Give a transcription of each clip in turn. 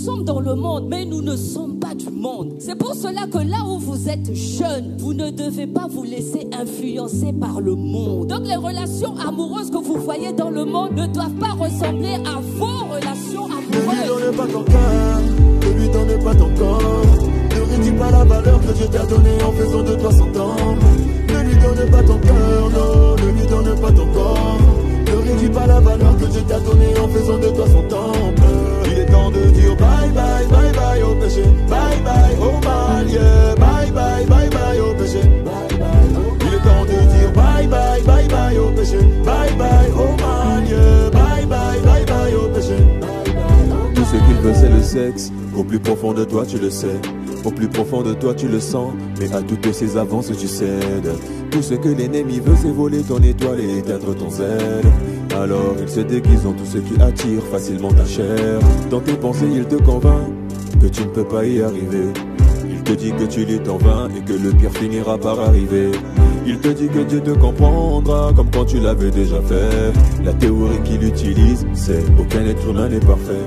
sommes dans le monde, mais nous ne sommes pas du monde. C'est pour cela que là où vous êtes jeune, vous ne devez pas vous laisser influencer par le monde. Donc les relations amoureuses que vous voyez dans le monde ne doivent pas ressembler à vos relations amoureuses. Ne lui donne pas ton cœur, ne lui donne pas ton corps. Ne réduis pas la valeur que Dieu t'a donnée en faisant de toi son temple. Ne lui donne pas ton cœur, non, ne lui donne pas ton corps. Ne réduis pas la valeur que Dieu t'a donnée en faisant de toi son temple. Il est temps de dire bye bye, bye bye au péché, bye bye au mal, yeah. Bye bye, bye bye au péché, bye bye au mal. Il est temps de dire bye bye, bye bye au péché, bye bye au mal, yeah. Bye bye, bye bye au péché, bye bye au mal. Tout ce qu'il veut c'est le sexe, au plus profond de toi tu le sais. Au plus profond de toi tu le sens, mais à toutes ces avances tu cèdes. Tout ce que l'ennemi veut c'est voler ton étoile et éteindre ton zèle. Alors il se déguise en tout ce qui attire facilement ta chair. Dans tes pensées il te convainc que tu ne peux pas y arriver. Il te dit que tu luttes en vain et que le pire finira par arriver. Il te dit que Dieu te comprendra comme quand tu l'avais déjà fait. La théorie qu'il utilise c'est aucun être humain n'est parfait.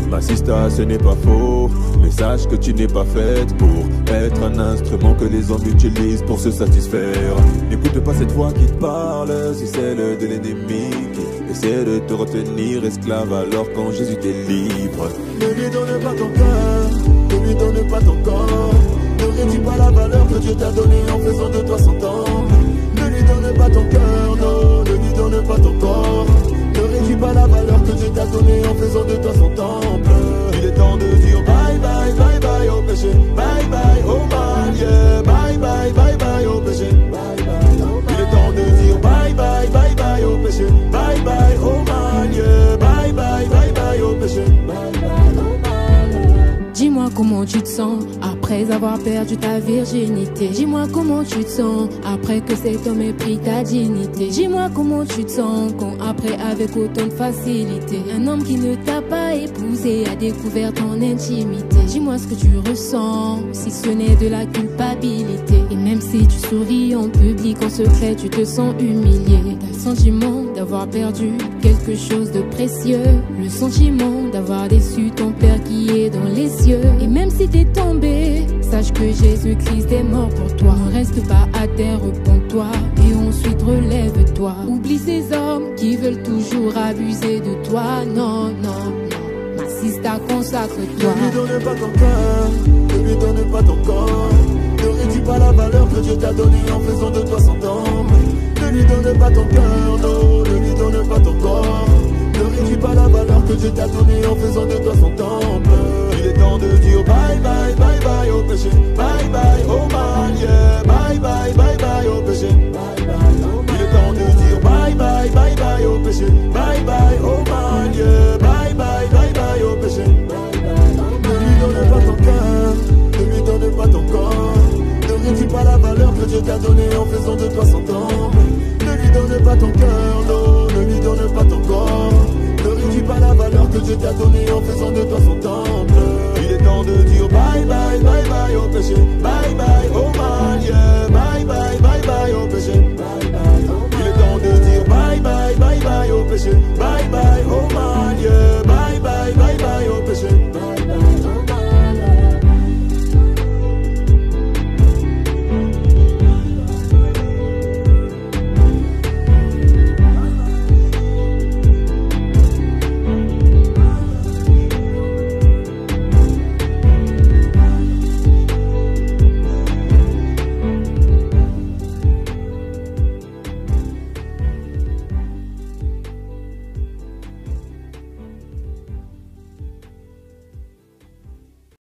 Ma sista, ce n'est pas faux, mais sache que tu n'es pas faite pour être un instrument que les hommes utilisent pour se satisfaire. N'écoute pas cette voix qui te parle, c'est celle de l'ennemi qui essaie de te retenir esclave alors quand Jésus t'est libre. Ne lui donne pas ton cœur, ne lui donne pas ton corps. Ne réduis pas la valeur que Dieu t'a donnée en faisant de toi son temple. Ne lui donne pas ton cœur, non, ne lui donne pas ton corps. Ne réduis pas la valeur que Dieu t'a donnée en faisant de toi son temple. Il est temps de dire bye bye, bye bye au péché, bye bye au mal, yeah. Bye bye, bye bye au péché, bye bye au mal. Il est temps de dire bye bye, bye bye au péché, bye bye au mal, yeah. Bye bye, bye bye au péché, bye bye au mal. Dis-moi comment tu te sens après avoir perdu ta virginité. Dis-moi comment tu te sens après que cet homme ait pris ta dignité. Dis-moi comment tu te sens quand après avec autant de facilité un homme qui ne t'a pas épousé a découvert ton intimité. Dis-moi ce que tu ressens si ce n'est de la culpabilité. Et même si tu souris en public, en secret tu te sens humilié. T'as le sentiment d'avoir perdu quelque chose de précieux. Le sentiment d'avoir déçu ton père qui est dans les cieux. Et même si t'es tombé, sache que Jésus-Christ est mort pour toi. Ne reste pas à terre, repens-toi et ensuite relève-toi. Oublie ces hommes qui veulent toujours abuser de toi. Non, non, non, ma sista, consacre-toi. Ne lui donne pas ton cœur, ne lui donne pas ton corps. Ne réduis pas la valeur que Dieu t'a donnée en faisant de toi son temple. Ne lui donne pas ton cœur, non, ne lui donne pas ton corps. Ne réduis pas la valeur que Dieu t'a donnée en faisant de toi son temple. Il est temps de dire bye bye, bye bye au péché, bye bye au mal, yeah. Bye bye, bye bye au péché, bye bye au mal. Il est temps de dire bye bye, bye bye au péché, bye bye au mal, yeah. Bye bye, bye bye au péché, bye bye au mal. Ne lui donne pas ton cœur, ne lui donne pas ton corps. Ne réduis pas la valeur que Dieu t'a donnée en faisant de toi son temple. Ne lui donne pas ton cœur, non, ne lui donne pas ton corps. Ne réduis pas la valeur que Dieu t'a donnée en faisant de toi